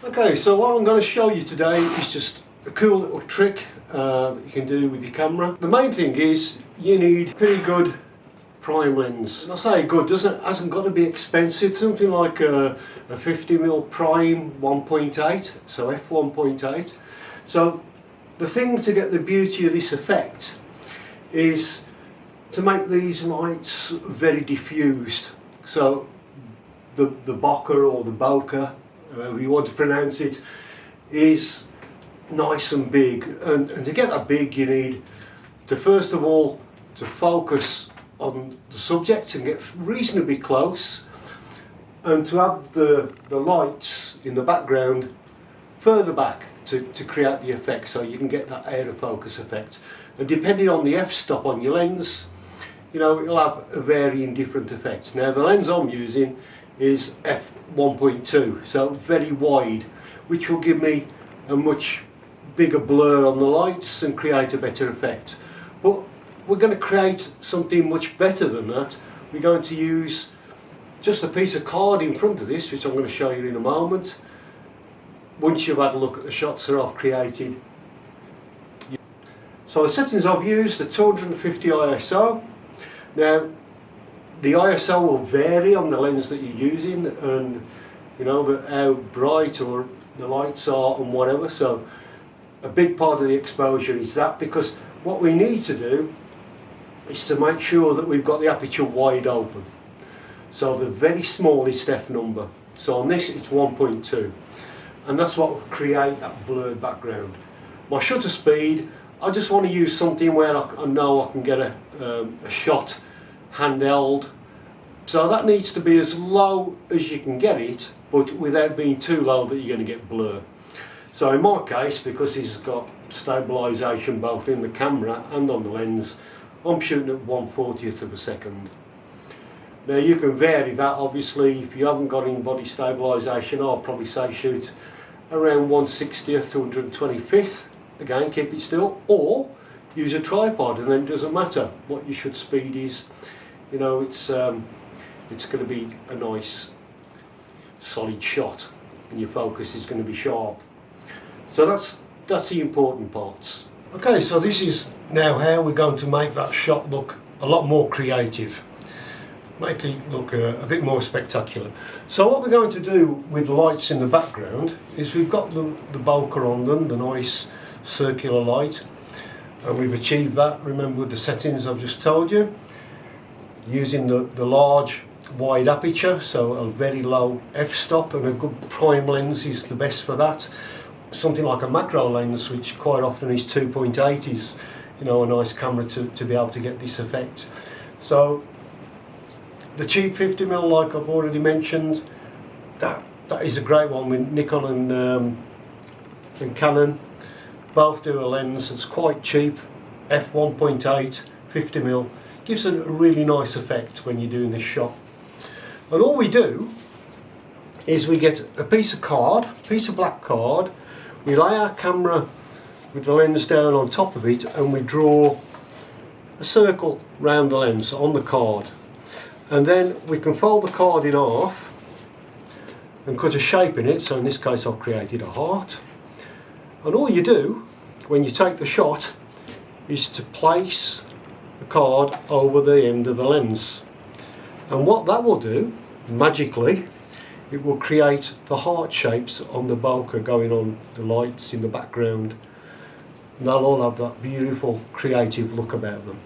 Okay, so what I'm going to show you today is just a cool little trick that you can do with your camera. The main thing is you need pretty good prime lens. And I say good, hasn't got to be expensive. Something like a 50mm prime 1.8, so f1.8. So the thing to get the beauty of this effect is to make these lights very diffused. So the Bokeh or the Bokeh, however you want to pronounce it, is nice and big, and to get that big you need to first of all to focus on the subject and get reasonably close, and to have the lights in the background further back to create the effect, so you can get that out of focus effect. And depending on the f-stop on your lens, you know, it'll have a varying different effect. Now the lens I'm using is f1.2, so very wide, which will give me a much bigger blur on the lights and create a better effect. But we're going to create something much better than that. We're going to use just a piece of card in front of this, which I'm going to show you in a moment, once you've had a look at the shots that I've created. So the settings I've used are 250 ISO. Now the ISO will vary on the lens that you're using, and you know how bright or the lights are and whatever. So a big part of the exposure is that, because what we need to do is to make sure that we've got the aperture wide open. So the very smallest f number. So on this it's 1.2, and that's what will create that blurred background. My shutter speed, I just want to use something where I know I can get a shot handheld. So that needs to be as low as you can get it, but without being too low that you're going to get blur. So in my case, because it's got stabilisation both in the camera and on the lens, I'm shooting at 1/40th of a second. Now you can vary that, obviously. If you haven't got in-body stabilisation, I'll probably say shoot around 1/60th to 125th. Again, keep it still, or use a tripod, and then it doesn't matter what your shutter speed is. You know, it's going to be a nice solid shot, and your focus is going to be sharp. So that's the important parts. Okay, so this is now how we're going to make that shot look a lot more creative, make it look a bit more spectacular. So what we're going to do with the lights in the background is we've got the Bokeh on them, the nice circular light, and we've achieved that, remember, with the settings I've just told you, using the large wide aperture, so a very low f-stop, and a good prime lens is the best for that. Something like a macro lens, which quite often is 2.8, is, you know, a nice camera to be able to get this effect. So the cheap 50mm, like I've already mentioned, that is a great one with Nikon and Canon. Both do a lens that's quite cheap, f1.8, 50mm, gives a really nice effect when you're doing this shot. And all we do is we get a piece of black card, we lay our camera with the lens down on top of it, and we draw a circle round the lens on the card. And then we can fold the card in half and cut a shape in it. So in this case I've created a heart. And all you do when you take the shot is to place the card over the end of the lens. And what that will do, magically, it will create the heart shapes on the Bokeh going on the lights in the background. And they'll all have that beautiful creative look about them.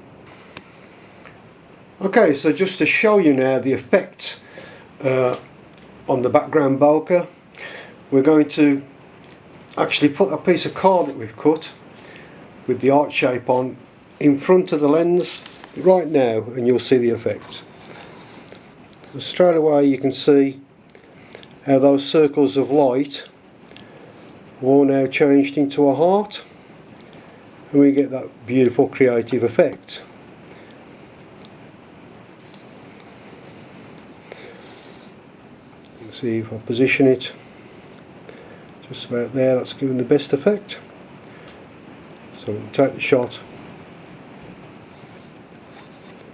Okay, so just to show you now the effect on the background Bokeh, we're going to actually put a piece of card that we've cut with the heart shape on in front of the lens right now, and you'll see the effect. So straight away you can see how those circles of light have all now changed into a heart, and we get that beautiful creative effect. You can see if I position it just about there, that's giving the best effect. So we can take the shot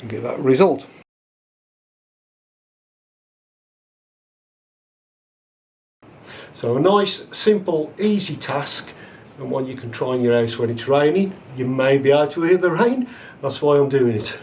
and get that result. So a nice, simple, easy task, and one you can try in your house when it's raining. You may be able to hear the rain, that's why I'm doing it.